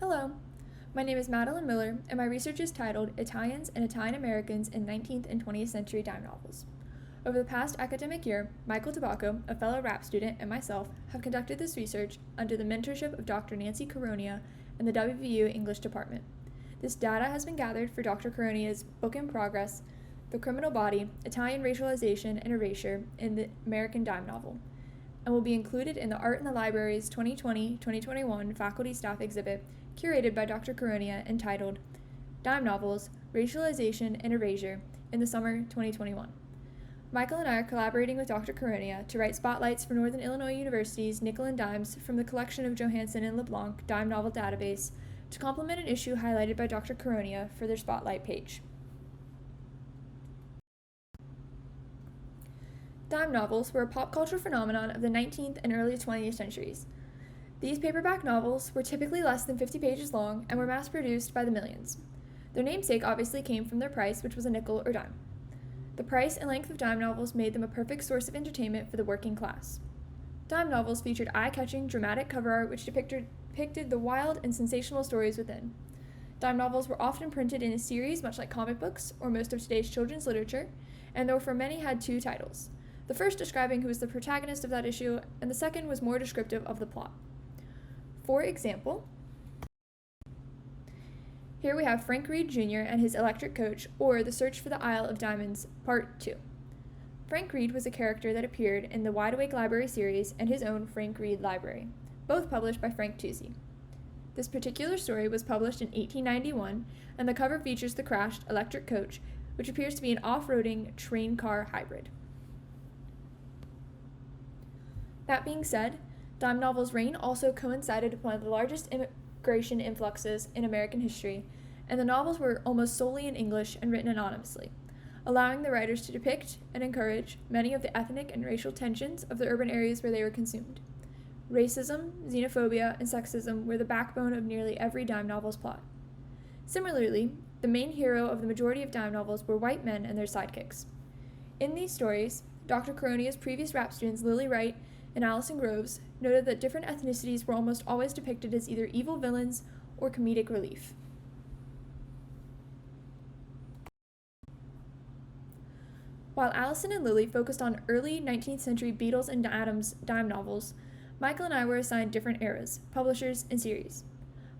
Hello, my name is Madeline Miller, and my research is titled Italians and Italian Americans in 19th and 20th Century Dime Novels. Over the past academic year, Michael Tabacco, a fellow rap student, and myself have conducted this research under the mentorship of Dr. Nancy Caronia and the WVU English Department. This data has been gathered for Dr. Caronia's book in progress, The Criminal Body, Italian Racialization and Erasure in the American Dime Novel, and will be included in the Art in the Library's 2020-2021 faculty staff exhibit curated by Dr. Caronia entitled Dime Novels, Racialization and Erasure in the Summer 2021. Michael and I are collaborating with Dr. Caronia to write spotlights for Northern Illinois University's Nickel and Dimes from the collection of Johansen and LeBlanc Dime Novel Database to complement an issue highlighted by Dr. Caronia for their spotlight page. Dime novels were a pop culture phenomenon of the 19th and early 20th centuries. These paperback novels were typically less than 50 pages long and were mass-produced by the millions. Their namesake obviously came from their price, which was a nickel or dime. The price and length of dime novels made them a perfect source of entertainment for the working class. Dime novels featured eye-catching, dramatic cover art which depicted the wild and sensational stories within. Dime novels were often printed in a series, much like comic books or most of today's children's literature, and though for many had two titles. The first describing who was the protagonist of that issue, and the second was more descriptive of the plot. For example, here we have Frank Reed Jr. and his electric coach, or The Search for the Isle of Diamonds, Part 2. Frank Reed was a character that appeared in the Wide Awake Library series and his own Frank Reed Library, both published by Frank Toosey. This particular story was published in 1891, and the cover features the crashed electric coach, which appears to be an off-roading train-car hybrid. That being said, dime novels' reign also coincided with one of the largest immigration influxes in American history, and the novels were almost solely in English and written anonymously, allowing the writers to depict and encourage many of the ethnic and racial tensions of the urban areas where they were consumed. Racism, xenophobia, and sexism were the backbone of nearly every dime novel's plot. Similarly, the main hero of the majority of dime novels were white men and their sidekicks. In these stories, Dr. Caronia's previous rap students Lily Wright and Allison Groves noted that different ethnicities were almost always depicted as either evil villains or comedic relief. While Allison and Lily focused on early 19th century Beatles and Adams dime novels, Michael and I were assigned different eras, publishers, and series.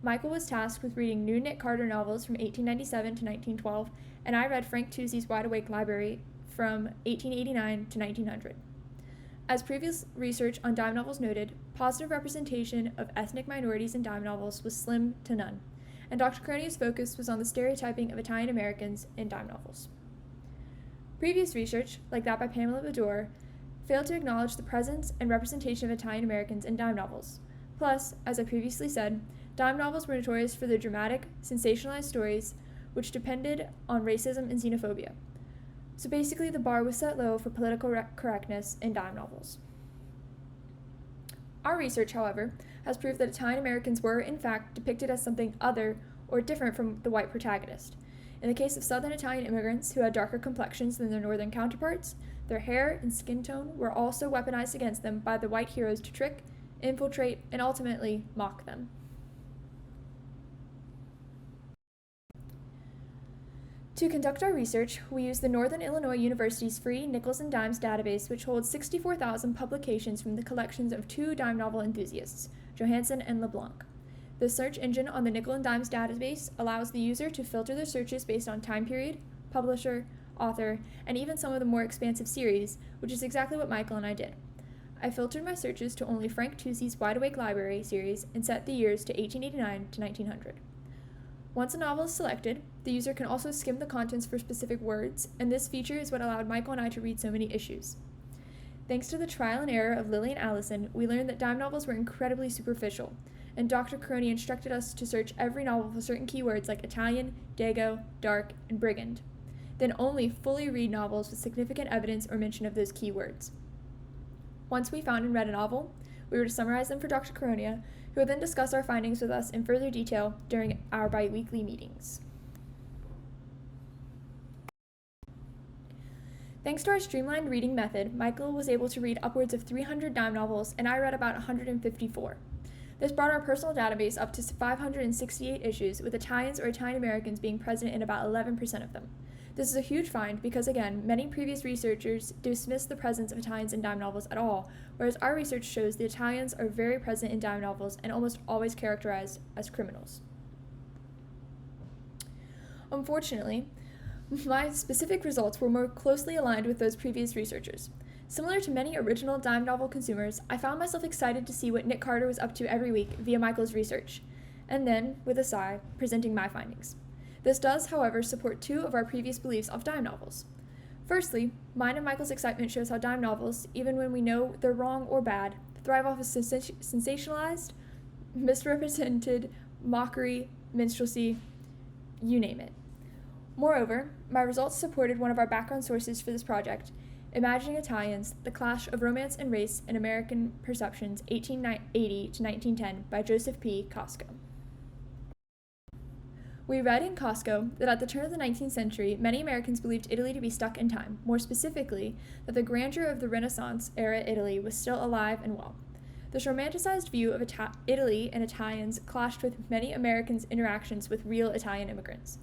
Michael was tasked with reading new Nick Carter novels from 1897 to 1912, and I read Frank Toosey's Wide Awake Library from 1889 to 1900. As previous research on dime novels noted, positive representation of ethnic minorities in dime novels was slim to none, and Dr. Caronia's focus was on the stereotyping of Italian Americans in dime novels. Previous research, like that by Pamela Bador, failed to acknowledge the presence and representation of Italian Americans in dime novels. Plus, as I previously said, dime novels were notorious for their dramatic, sensationalized stories, which depended on racism and xenophobia. So basically, the bar was set low for political correctness in dime novels. Our research, however, has proved that Italian Americans were, in fact, depicted as something other or different from the white protagonist. In the case of Southern Italian immigrants who had darker complexions than their northern counterparts, their hair and skin tone were also weaponized against them by the white heroes to trick, infiltrate, and ultimately mock them. To conduct our research, we used the Northern Illinois University's free Nickels and Dimes database, which holds 64,000 publications from the collections of two dime novel enthusiasts, Johansen and LeBlanc. The search engine on the Nickel and Dimes database allows the user to filter their searches based on time period, publisher, author, and even some of the more expansive series, which is exactly what Michael and I did. I filtered my searches to only Frank Toosey's Wide Awake Library series and set the years to 1889 to 1900. Once a novel is selected, the user can also skim the contents for specific words, and this feature is what allowed Michael and I to read so many issues. Thanks to the trial and error of Lily and Allison, we learned that dime novels were incredibly superficial, and Dr. Caronia instructed us to search every novel for certain keywords like Italian, Dago, dark, and brigand. Then only fully read novels with significant evidence or mention of those keywords. Once we found and read a novel, we were to summarize them for Dr. Caronia, who would then discuss our findings with us in further detail during our bi-weekly meetings. Thanks to our streamlined reading method, Michael was able to read upwards of 300 dime novels, and I read about 154. This brought our personal database up to 568 issues, with Italians or Italian Americans being present in about 11% of them. This is a huge find because, again, many previous researchers dismissed the presence of Italians in dime novels at all, whereas our research shows the Italians are very present in dime novels and almost always characterized as criminals. Unfortunately, my specific results were more closely aligned with those previous researchers. Similar to many original dime novel consumers, I found myself excited to see what Nick Carter was up to every week via Michael's research, and then, with a sigh, presenting my findings. This does, however, support two of our previous beliefs of dime novels. Firstly, mine and Michael's excitement shows how dime novels, even when we know they're wrong or bad, thrive off of sensationalized, misrepresented, mockery, minstrelsy, you name it. Moreover, my results supported one of our background sources for this project, Imagining Italians, The Clash of Romance and Race in American Perceptions, 1880 to 1910, by Joseph P. Costco. We read in Costco that at the turn of the 19th century, many Americans believed Italy to be stuck in time, more specifically, that the grandeur of the Renaissance-era Italy was still alive and well. This romanticized view of Italy and Italians clashed with many Americans' interactions with real Italian immigrants.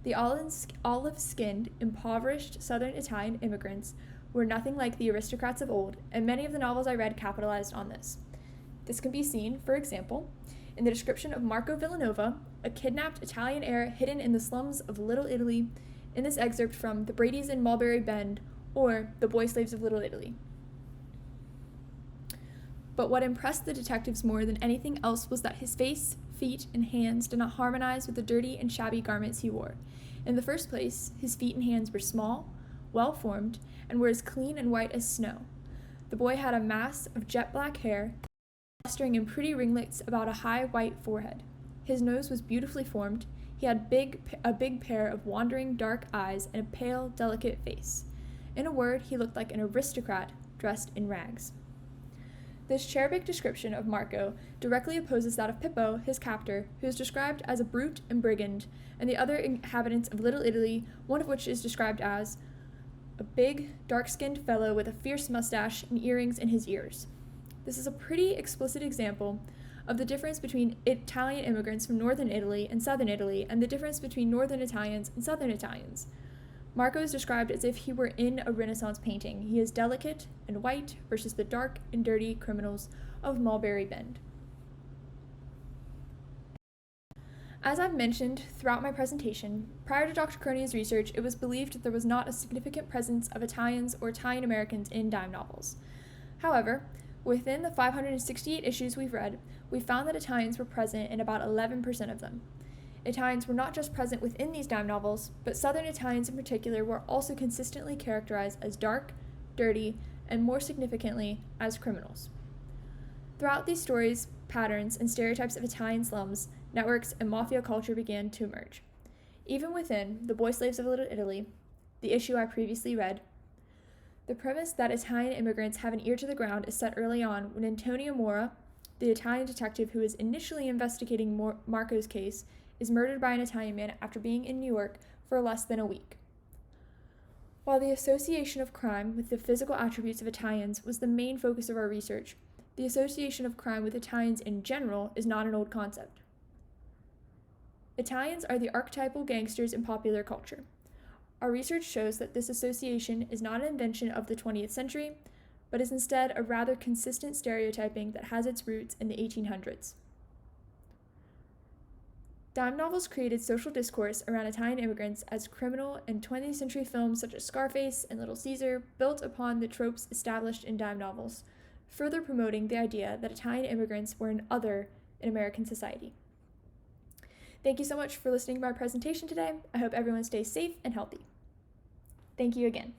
The olive-skinned, impoverished Southern Italian immigrants were nothing like the aristocrats of old, and many of the novels I read capitalized on this. This can be seen, for example, in the description of Marco Villanova, a kidnapped Italian heir hidden in the slums of Little Italy, in this excerpt from The Bradys in Mulberry Bend, or The Boy Slaves of Little Italy. But what impressed the detectives more than anything else was that his face, feet, and hands did not harmonize with the dirty and shabby garments he wore. In the first place, his feet and hands were small, well-formed, and were as clean and white as snow. The boy had a mass of jet-black hair, clustering in pretty ringlets about a high white forehead. His nose was beautifully formed. He had a big pair of wandering dark eyes and a pale, delicate face. In a word, he looked like an aristocrat dressed in rags. This cherubic description of Marco directly opposes that of Pippo, his captor, who is described as a brute and brigand, and the other inhabitants of Little Italy, one of which is described as a big, dark-skinned fellow with a fierce mustache and earrings in his ears. This is a pretty explicit example of the difference between Italian immigrants from northern Italy and southern Italy, and the difference between northern Italians and southern Italians. Marco is described as if he were in a Renaissance painting. He is delicate and white versus the dark and dirty criminals of Mulberry Bend. As I've mentioned throughout my presentation, prior to Dr. Cronia's research, it was believed that there was not a significant presence of Italians or Italian Americans in dime novels. However, within the 568 issues we've read, we found that Italians were present in about 11% of them. Italians were not just present within these dime novels, but Southern Italians in particular were also consistently characterized as dark, dirty, and more significantly, as criminals. Throughout these stories, patterns and stereotypes of Italian slums, networks, and mafia culture began to emerge. Even within The Boy Slaves of Little Italy, the issue I previously read, the premise that Italian immigrants have an ear to the ground is set early on when Antonio Mora, the Italian detective who is initially investigating Marco's case, is murdered by an Italian man after being in New York for less than a week. While the association of crime with the physical attributes of Italians was the main focus of our research, the association of crime with Italians in general is not an old concept. Italians are the archetypal gangsters in popular culture. Our research shows that this association is not an invention of the 20th century, but is instead a rather consistent stereotyping that has its roots in the 1800s. Dime novels created social discourse around Italian immigrants as criminal, and 20th century films such as Scarface and Little Caesar built upon the tropes established in dime novels, further promoting the idea that Italian immigrants were an other in American society. Thank you so much for listening to my presentation today. I hope everyone stays safe and healthy. Thank you again.